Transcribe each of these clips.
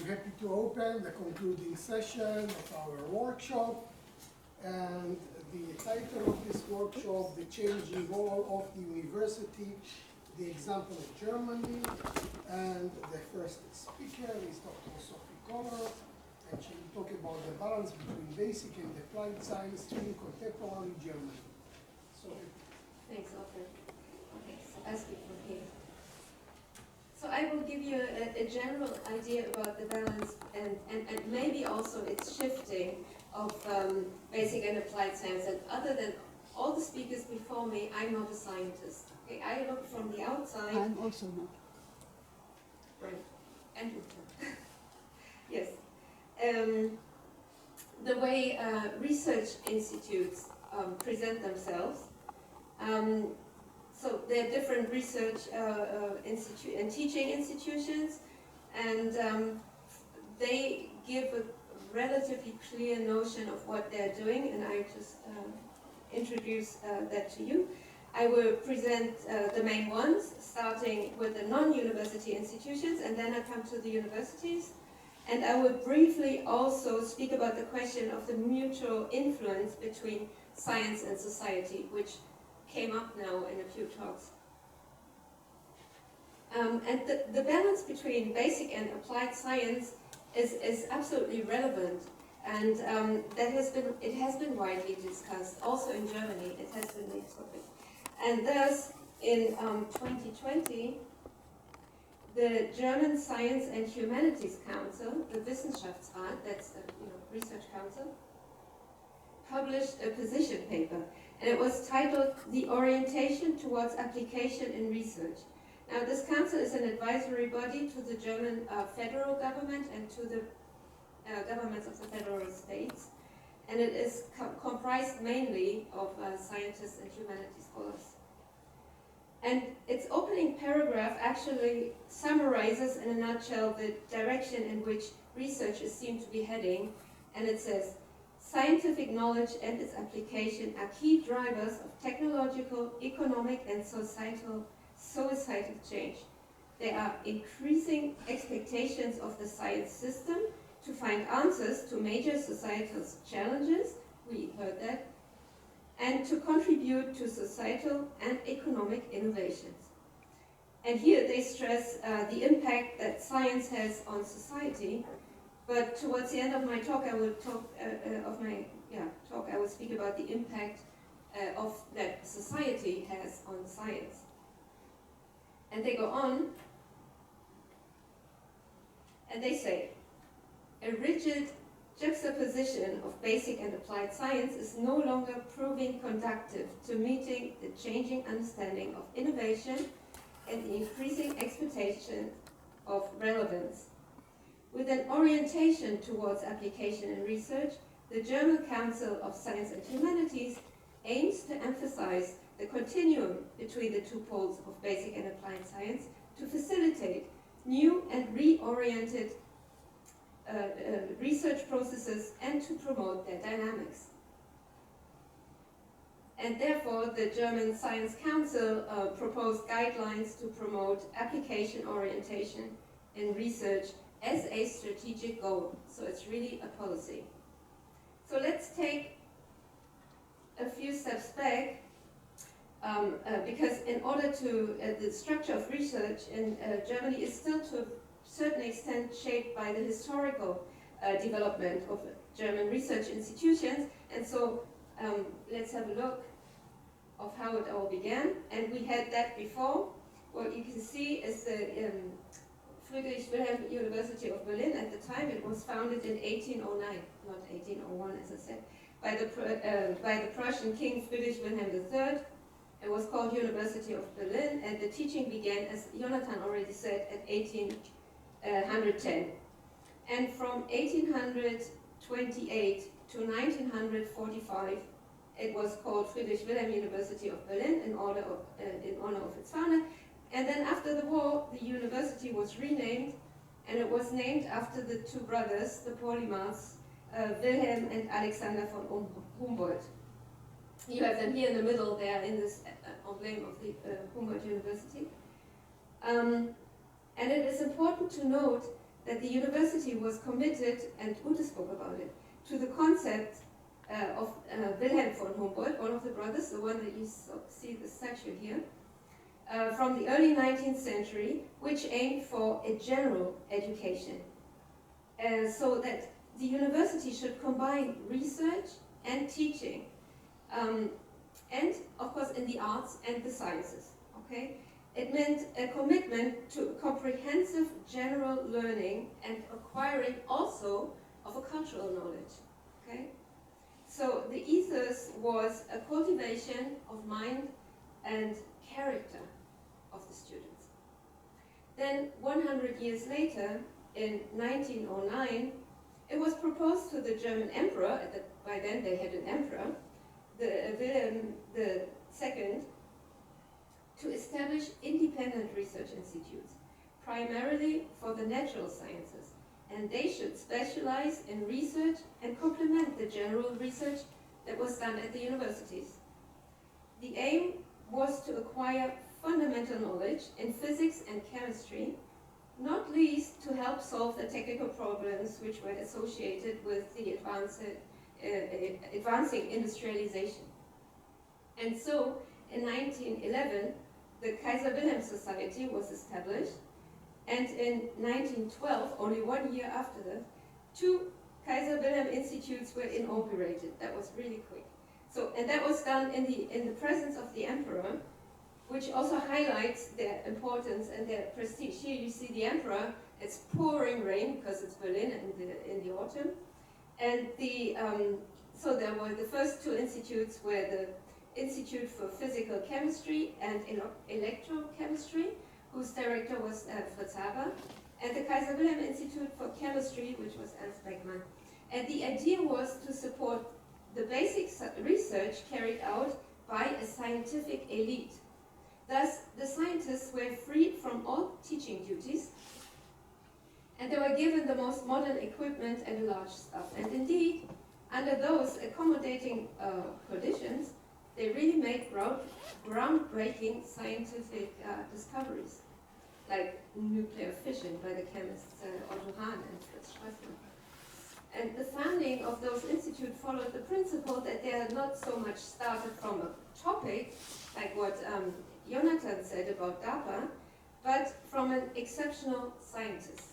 I'm happy to open the concluding session of our workshop. And the title of this workshop, The Changing Role of the University, the Example of Germany. And the first speaker is Dr. Sophie Kohler, and she will talk about the balance between basic and applied science in contemporary Germany. Sophie. Thanks, Arthur. Okay, so I speak from here. So I will give you a general idea about the balance and maybe also its shifting of basic and applied science. And other than all the speakers before me, I'm not a scientist. Okay, I look from the outside. I'm also not. Right. And yes. The way research institutes present themselves. So there are different research and teaching institutions, and they give a relatively clear notion of what they're doing, and I just introduce that to you. I will present the main ones, starting with the non-university institutions, and then I come to the universities. And I will briefly also speak about the question of the mutual influence between science and society, which came up now in a few talks. And the balance between basic and applied science is absolutely relevant, and it has been widely discussed. Also in Germany, it has been made topic. And thus, in 2020, the German Science and Humanities Council, the Wissenschaftsrat, that's a research council, published a position paper, and it was titled "The Orientation Towards Application in Research." Now, this council is an advisory body to the German federal government and to the governments of the federal states, and it is comprised mainly of scientists and humanities scholars. And its opening paragraph actually summarizes in a nutshell the direction in which research is seen to be heading, and it says, "Scientific knowledge and its application are key drivers of technological, economic, and societal change. They are increasing expectations of the science system to find answers to major societal challenges," we heard that, "and to contribute to societal and economic innovations." And here they stress the impact that science has on society. But towards the end of my talk, I will I will speak about the impact that society has on science. And they go on, and they say, "A rigid juxtaposition of basic and applied science is no longer proving conducive to meeting the changing understanding of innovation and the increasing expectation of relevance. With an orientation towards application and research, the German Council of Science and Humanities aims to emphasize the continuum between the two poles of basic and applied science to facilitate new and reoriented research processes and to promote their dynamics." And therefore, the German Science Council proposed guidelines to promote application orientation in research as a strategic goal. So it's really a policy. So let's take a few steps back, because in order to, the structure of research in Germany is still to a certain extent shaped by the historical development of German research institutions. And so let's have a look of how it all began. And we had that before. What you can see is the Friedrich Wilhelm University of Berlin. At the time, it was founded in 1809, not 1801, as I said, by the Prussian King Friedrich Wilhelm III. It was called University of Berlin, and the teaching began, as Jonathan already said, at 1810. And from 1828 to 1945, it was called Friedrich Wilhelm University of Berlin in honor of its founder. And then after the war, the university was renamed, and it was named after the two brothers, the polymaths, Wilhelm and Alexander von Humboldt. You have them here in the middle there in this emblem of the Humboldt University. And it is important to note that the university was committed, and Ute spoke about it, to the concept of Wilhelm von Humboldt, one of the brothers, the one that you see the statue here, from the early 19th century, which aimed for a general education. So that the university should combine research and teaching, and of course in the arts and the sciences, okay? It meant a commitment to comprehensive general learning and acquiring also of a cultural knowledge, okay? So the ethos was a cultivation of mind and character of the students. Then 100 years later, in 1909, it was proposed to the German emperor, by then they had an emperor, Wilhelm II, to establish independent research institutes, primarily for the natural sciences, and they should specialize in research and complement the general research that was done at the universities. The aim was to acquire fundamental knowledge in physics and chemistry, not least to help solve the technical problems which were associated with the advancing industrialization. And so, in 1911, the Kaiser Wilhelm Society was established, and in 1912, only 1 year after that, 2 Kaiser Wilhelm Institutes were inaugurated. That was really quick. So, and that was done in the presence of the emperor, which also highlights their importance and their prestige. Here you see the emperor. It's pouring rain because it's Berlin in the autumn, and so there were the first 2 institutes were the Institute for Physical Chemistry and Electrochemistry, whose director was Fritz Haber, and the Kaiser Wilhelm Institute for Chemistry, which was Ernst Beckmann. And the idea was to support the basic research carried out by a scientific elite. Thus, the scientists were freed from all teaching duties, and they were given the most modern equipment and large staff. And indeed, under those accommodating conditions, they really made groundbreaking scientific discoveries, like nuclear fission by the chemists Otto Hahn and Fritz Strassmann. And the founding of those institutes followed the principle that they are not so much started from a topic, like what Jonathan said about DARPA, but from an exceptional scientist.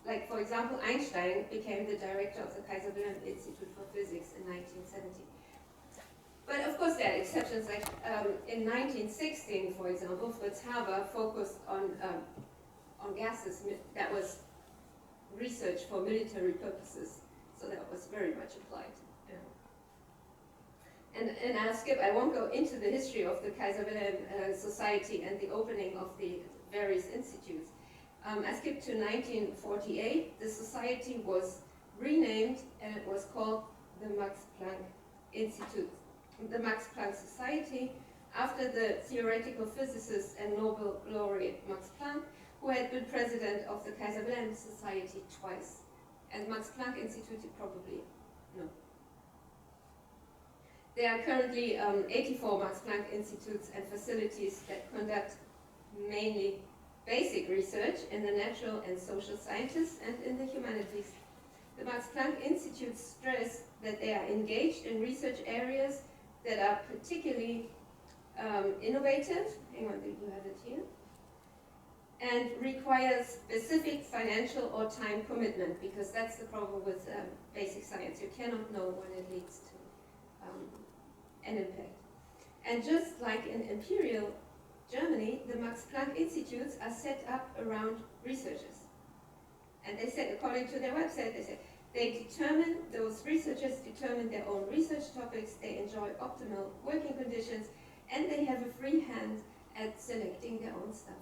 Like, for example, Einstein became the director of the Kaiser Wilhelm Institute for Physics in 1970. But of course there are exceptions, like in 1916, for example, Fritz Haber focused on gases. That was research for military purposes, so that was very much applied. Yeah. And I won't go into the history of the Kaiser Wilhelm Society and the opening of the various institutes. I skipped to 1948. The society was renamed and it was called the Max Planck Institute. The Max Planck Society, after the theoretical physicist and Nobel laureate Max Planck, who had been president of the Kaiser Wilhelm Society twice. And Max Planck Institute, you probably know. There are currently 84 Max Planck Institutes and facilities that conduct mainly basic research in the natural and social sciences and in the humanities. The Max Planck Institutes stress that they are engaged in research areas that are particularly innovative, hang on, you have it here, and require specific financial or time commitment, because that's the problem with basic science. You cannot know when it leads to an impact. And just like in Imperial Germany, the Max Planck Institutes are set up around researchers. And they said, according to their website, they said, those researchers determine their own research topics, they enjoy optimal working conditions, and they have a free hand at selecting their own stuff.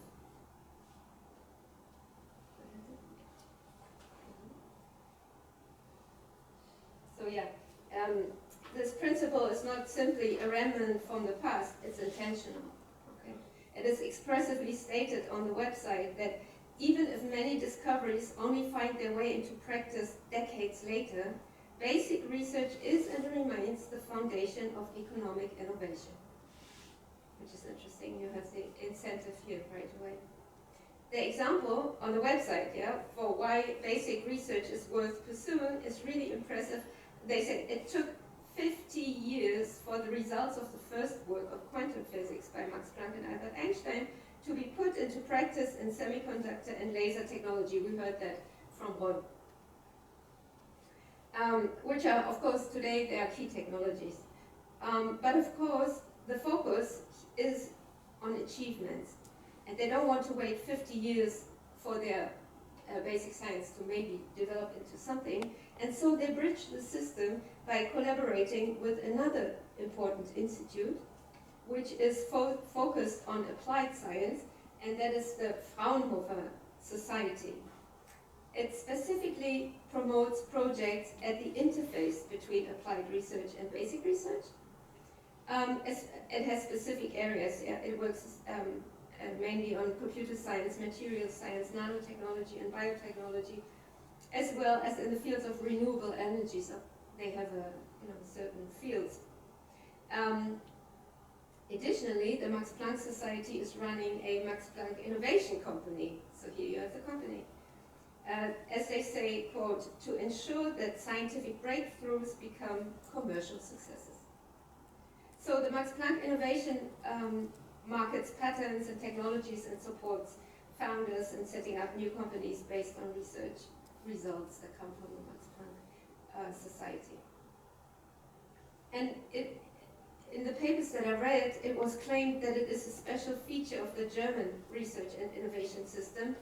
So yeah, this principle is not simply a remnant from the past, it's intentional. Okay? It is expressively stated on the website that even if many discoveries only find their way into practice decades later, basic research is and remains the foundation of economic innovation. Which is interesting, you have the incentive here right away. the example on the website, yeah, for why basic research is worth pursuing is really impressive. They said it took 50 years for the results of the first work of quantum physics by Max Planck and Albert Einstein to be put into practice in semiconductor and laser technology. We heard that from Ron. Which are, of course, today they are key technologies. But of course, the focus is on achievements. And they don't want to wait 50 years for their basic science to maybe develop into something. And so they bridge the system by collaborating with another important institute, which is focused on applied science, and that is the Fraunhofer Society. It specifically promotes projects at the interface between applied research and basic research. It has specific areas. Yeah, it works mainly on computer science, material science, nanotechnology, and biotechnology, as well as in the fields of renewable energy. So they have certain fields. Additionally, the Max Planck Society is running a Max Planck Innovation Company. So here you have the company. As they say, quote, to ensure that scientific breakthroughs become commercial successes. So the Max Planck Innovation markets patterns and technologies and supports founders in setting up new companies based on research results that come from the Max Planck Society. And in the papers that I read, it was claimed that it is a special feature of the German research and innovation system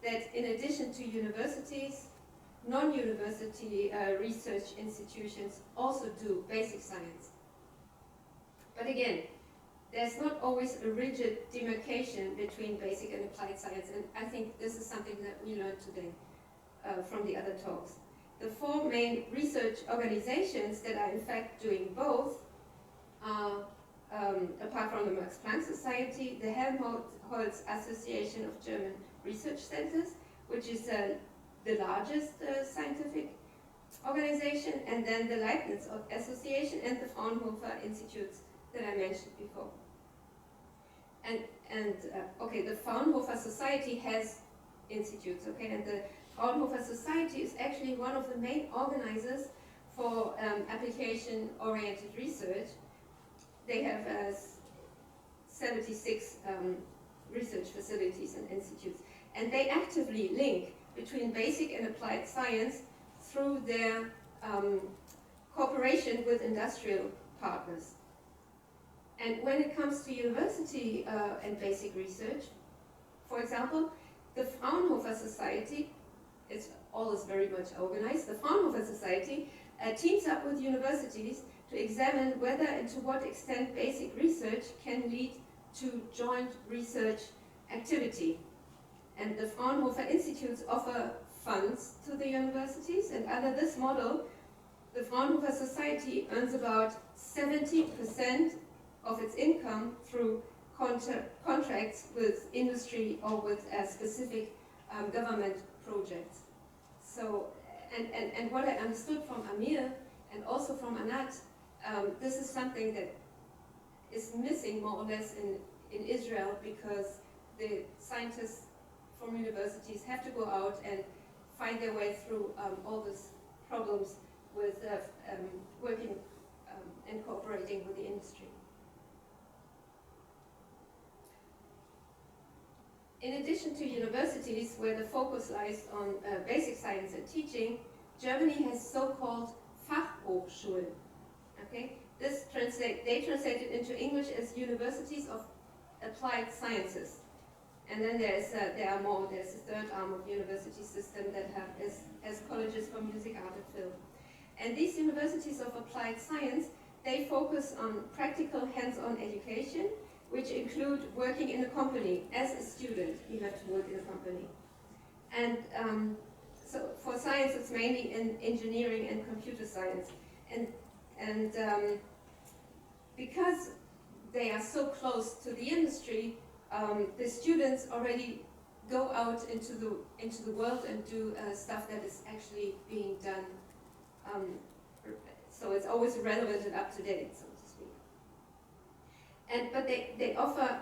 that in addition to universities, non-university research institutions also do basic science. But again, there's not always a rigid demarcation between basic and applied science, and I think this is something that we learned today from the other talks. The four main research organizations that are in fact doing both are, apart from the Max Planck Society, the Helmholtz Association of German Research Centers, which is the largest scientific organization, and then the Leibniz Association and the Fraunhofer Institutes that I mentioned before. Okay, the Fraunhofer Society has institutes, okay, and the Fraunhofer Society is actually one of the main organizers for application-oriented research. They have 76 research facilities and institutes, and they actively link between basic and applied science through their cooperation with industrial partners. And when it comes to university and basic research, for example, the Fraunhofer Society, all is very much organized. The Fraunhofer Society teams up with universities to examine whether and to what extent basic research can lead to joint research activity. And the Fraunhofer Institutes offer funds to the universities, and under this model, the Fraunhofer Society earns about 70% of its income through contracts with industry or with specific government projects. So, and what I understood from Amir and also from Anat, this is something that is missing more or less in Israel, because the scientists from universities have to go out and find their way through all these problems with working and cooperating with the industry. In addition to universities, where the focus lies on basic science and teaching, Germany has so-called Fachhochschulen. Okay, they translate it into English as universities of applied sciences. And then there are more. There's a third arm of university system that has colleges for music, art, and film. And these universities of applied science, they focus on practical hands-on education, which include working in a company. As a student, you have to work in a company. And so for science, it's mainly in engineering and computer science. And because they are so close to the industry, the students already go out into the world and do stuff that is actually being done. So it's always relevant and up to date, so to speak. But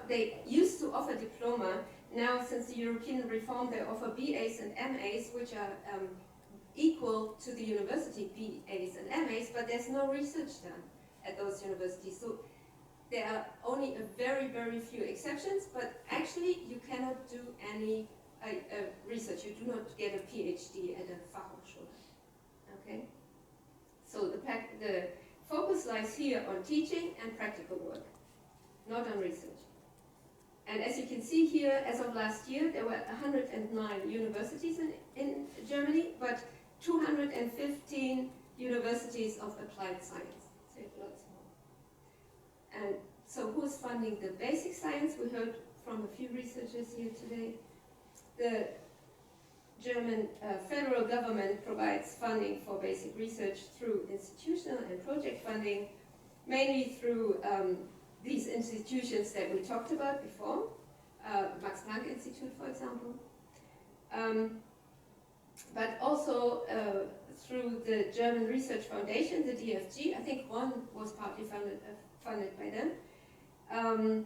they used to offer diploma. now since the European reform, they offer BAs and MAs, which are equal to the university BAs and MAs, but there's no research done at those universities. So there are only a very, very few exceptions, but actually you cannot do any research. You do not get a PhD at a Fachhochschule. Okay? So the focus lies here on teaching and practical work, not on research. And as you can see here, as of last year, there were 109 universities in Germany, but 215 universities of applied science. So lots more. And so who's funding the basic science? We heard from a few researchers here today. The German federal government provides funding for basic research through institutional and project funding, mainly through these institutions that we talked about before, Max Planck Institute, for example, but also through the German Research Foundation, the DFG. I think one was partly funded by them.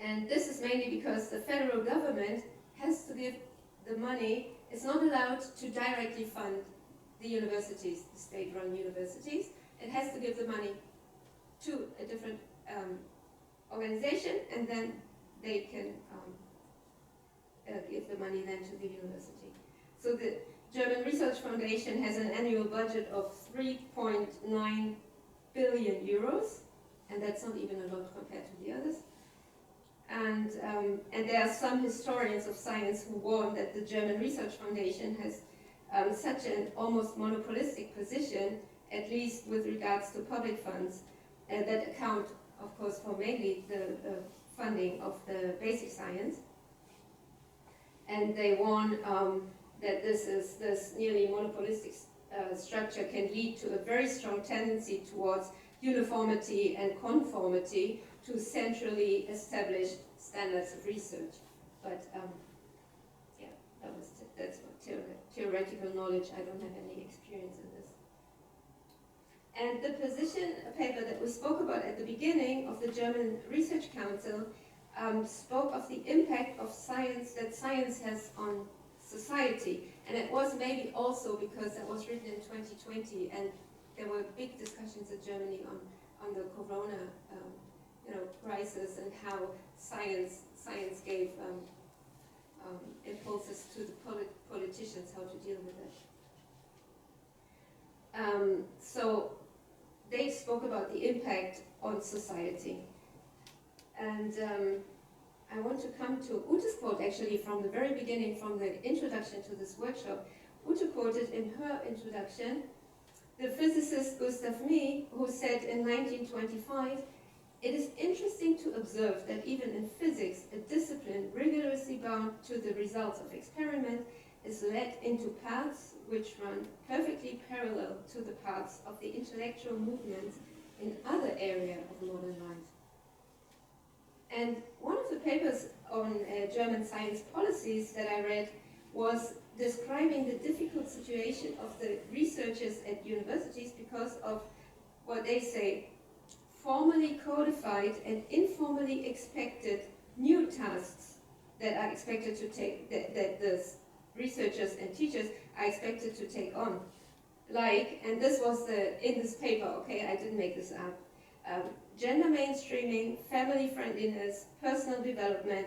And this is mainly because the federal government has to give the money. It's not allowed to directly fund the universities, the state-run universities. It has to give the money to a different organization, and then they can give the money then to the university. So the German Research Foundation has an annual budget of 3.9 billion euros, and that's not even a lot compared to the others. And there are some historians of science who warn that the German Research Foundation has such an almost monopolistic position, at least with regards to public funds, that account, of course, for mainly the funding of the basic science. And they warn that this nearly monopolistic structure can lead to a very strong tendency towards uniformity and conformity to centrally established standards of research. But yeah, that's theoretical knowledge. I don't have any experience in this. And the position paper that we spoke about at the beginning of the German Research Council spoke of the impact of science that science has on society. And it was maybe also because that was written in 2020, and there were big discussions in Germany on the corona crisis and how science gave impulses to the politicians how to deal with it. So they spoke about the impact on society. And I want to come to Ute's quote actually from the very beginning, from the introduction to this workshop. Ute quoted in her introduction the physicist Gustav Mee, who said in 1925, "It is interesting to observe that even in physics, a discipline rigorously bound to the results of experiment is led into paths which run perfectly parallel to the paths of the intellectual movements in other areas of modern life." And one of the papers on German science policies that I read was describing the difficult situation of the researchers at universities because of what they say, formally codified and informally expected new tasks that are expected to take, that the researchers and teachers are expected to take on. Like, and this was in this paper, okay, I didn't make this up, gender mainstreaming, family friendliness, personal development,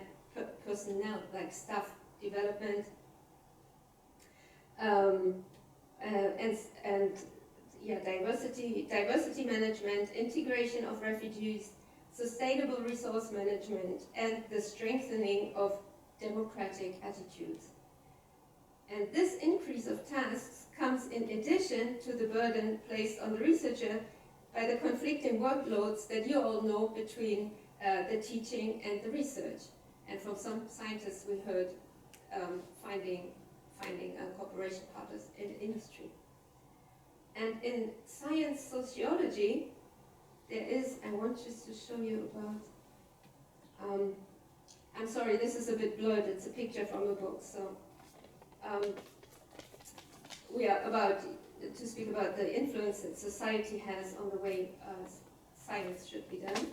personnel, like staff development, diversity management, integration of refugees, sustainable resource management, and the strengthening of democratic attitudes. And this increase of tasks comes in addition to the burden placed on the researcher by the conflicting workloads that you all know between the teaching and the research. And from some scientists we heard finding cooperation partners in industry. And in science sociology, there is, I want just to show you about, I'm sorry, this is a bit blurred, it's a picture from a book, so we are about to speak about the influence that society has on the way science should be done.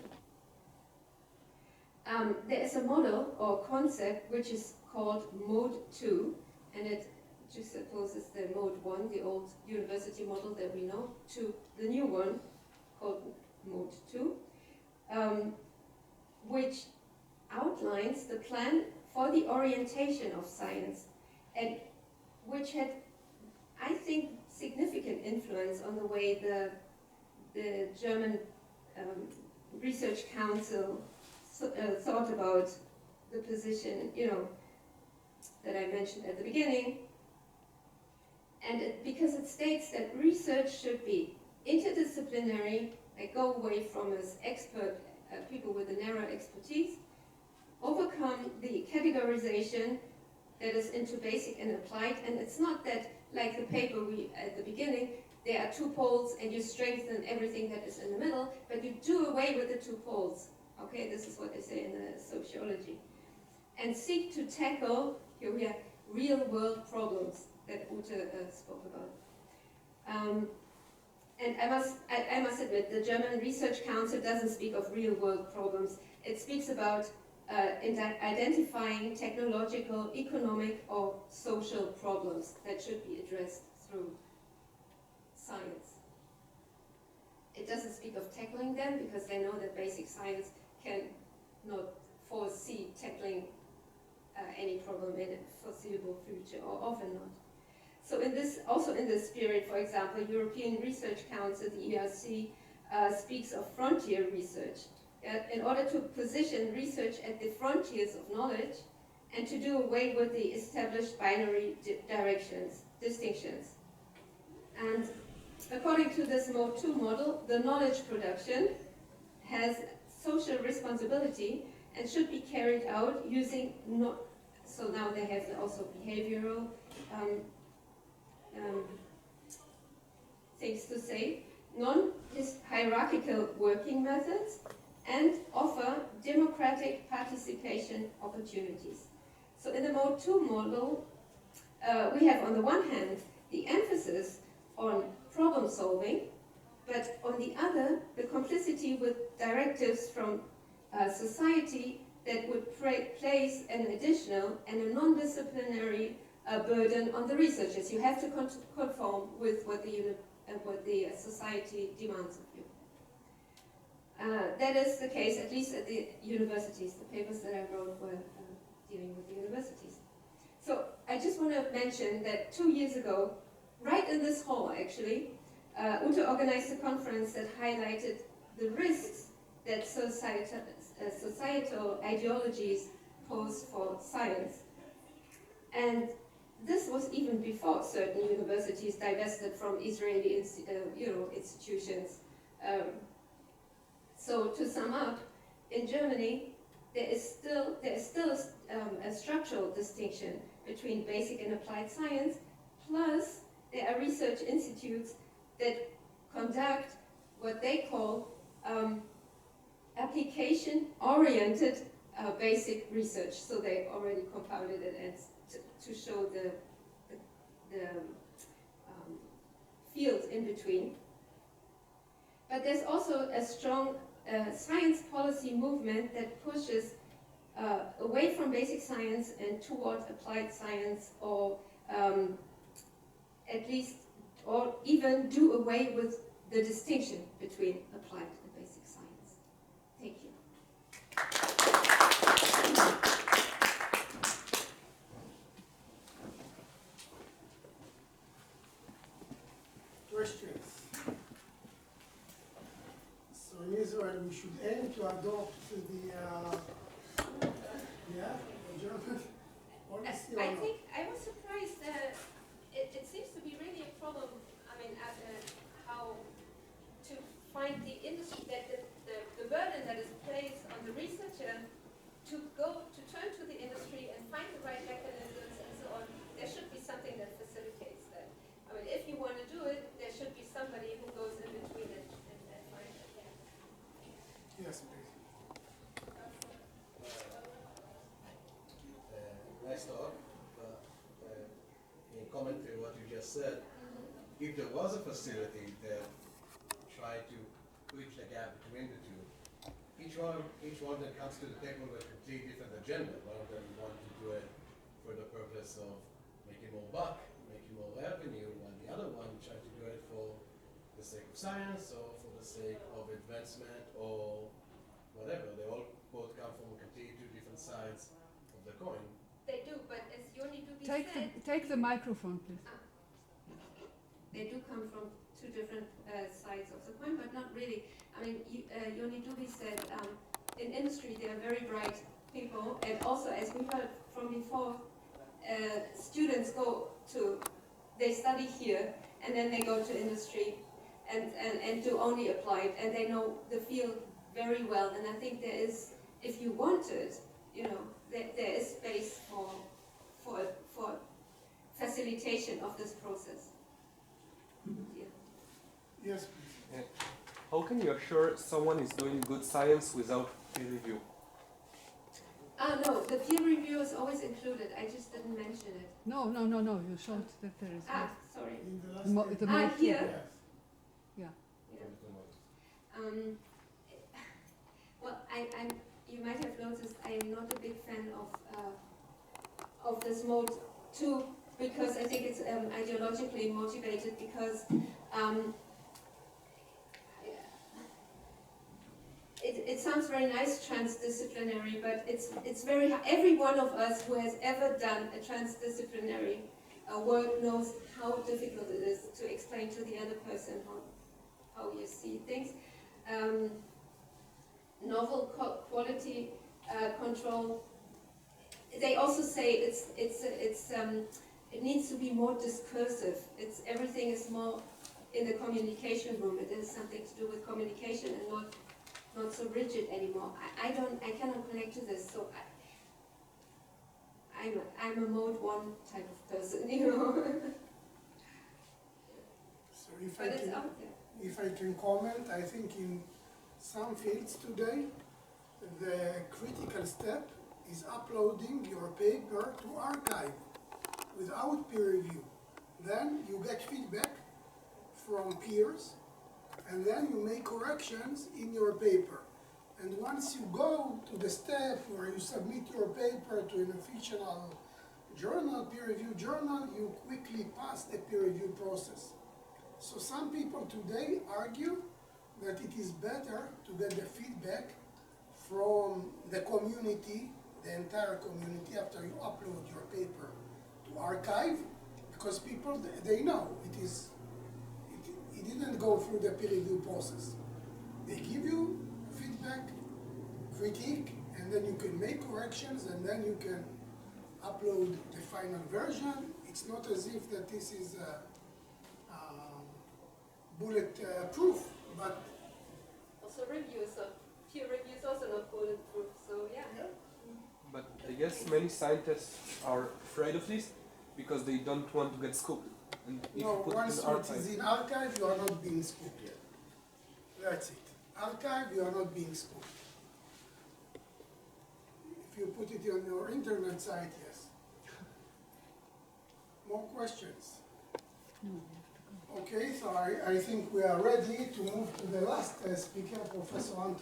there is a model or concept which is called Mode 2, and it juxtaposes the Mode 1, the old university model that we know, to the new one called Mode 2, which outlines the plan for the orientation of science, and which had, I think, significant influence on the way the German Research Council thought about the position, that I mentioned at the beginning. And because it states that research should be interdisciplinary, like go away from as expert people with a narrow expertise, overcome the categorization that is into basic and applied. And it's not that, like the paper we at the beginning, there are two poles and you strengthen everything that is in the middle, but you do away with the two poles. Okay, this is what they say in the sociology. And seek to tackle, here we are, real world problems that Ute spoke about. And I must admit, the German Research Council doesn't speak of real world problems. It speaks about identifying technological, economic, or social problems that should be addressed through science. It doesn't speak of tackling them because they know that basic science can not foresee tackling any problem in a foreseeable future, or often not. So also in this spirit, for example, European Research Council, the ERC, speaks of frontier research. In order to position research at the frontiers of knowledge and to do away with the established binary distinctions. And according to this Mode 2 model, the knowledge production has social responsibility and should be carried out using, so now they have also behavioral things to say, non-hierarchical working methods, and offer democratic participation opportunities. So in the Mode 2 model, we have on the one hand the emphasis on problem solving, but on the other, the complicity with directives from society that would place an additional and a non-disciplinary burden on the researchers. You have to conform with what the society demands of you. That is the case, at least at the universities. The papers that I wrote were dealing with the universities. So I just want to mention that 2 years ago, right in this hall actually, Ute organized a conference that highlighted the risks that societal ideologies pose for science. And this was even before certain universities divested from Israeli institutions. So to sum up, in Germany, there is still a structural distinction between basic and applied science, plus there are research institutes that conduct what they call application-oriented basic research. So they already compounded it as to show the field in between. But there's also a strong science policy movement that pushes away from basic science and toward applied science, or at least, or even do away with the distinction between applied and basic science. Thank you. Questions? So in Israel, we should aim to adopt the German policy. I think I was surprised that it seems to be really a problem. I mean, how to find the industry, that the burden that is placed on the researcher to turn to the industry and find the right mechanisms and so on. There should be something that facilitates that. I mean, if you want to do it, there should be somebody who goes in between it and finds it. Yeah. Yes, please. Nice talk. In comment to what you just said, if there was a facility that tried to bridge the gap between the two, each one that comes to the table with a completely different agenda. One of them want to do it for the purpose of making more buck, making more revenue, and the other one try to do it for the sake of science or for the sake of advancement or whatever. They all both come from completely two different sides of the coin. They do, but as Yoni Dubi Take the microphone, please. they do come from two different sides of the coin, but not really. I mean, Yoni Dubi said in industry they are very bright people, and also, as we heard from before, students they study here, and then they go to industry and do only applied, and they know the field very well. And I think there is, if you want it, there is space for facilitation of this process. Yeah. Yes, please. How can you assure someone is doing good science without peer review? No, the peer review is always included. I just didn't mention it. No. You showed that there is. Sorry. In the last The table. mo- Here. Yes. Yeah. Well, you might have noticed I am not a big fan of this mode 2, because I think it's ideologically motivated, because it sounds very nice, transdisciplinary, but it's very, every one of us who has ever done a transdisciplinary work knows how difficult it is to explain to the other person how you see things. Novel quality control. They also say it needs to be more discursive. Everything is more in the communication room. It has something to do with communication and not so rigid anymore. I cannot connect to this. So I'm a mode 1 type of person, So if But it's out there. if I can comment, I think in some fields today, the critical step is uploading your paper to archive without peer review. Then you get feedback from peers, and then you make corrections in your paper. And once you go to the step where you submit your paper to an official journal, peer review journal, you quickly pass the peer review process. So some people today argue that it is better to get the feedback from the community, the entire community, after you upload your paper to archive, because people, they know it didn't go through the peer review process. They give you feedback, critique, and then you can make corrections, and then you can upload the final version. It's not as if that this is bulletproof, but Also peer review is also not bulletproof, so yeah. But I guess many scientists are afraid of this because they don't want to get scooped. And if no, you put once it in it archive, is in archive, you are not being scooped yet. That's it. Archive, you are not being scooped. If you put it on your internet site, yes. More questions? Okay, so I think we are ready to move to the last speaker, Professor Anton.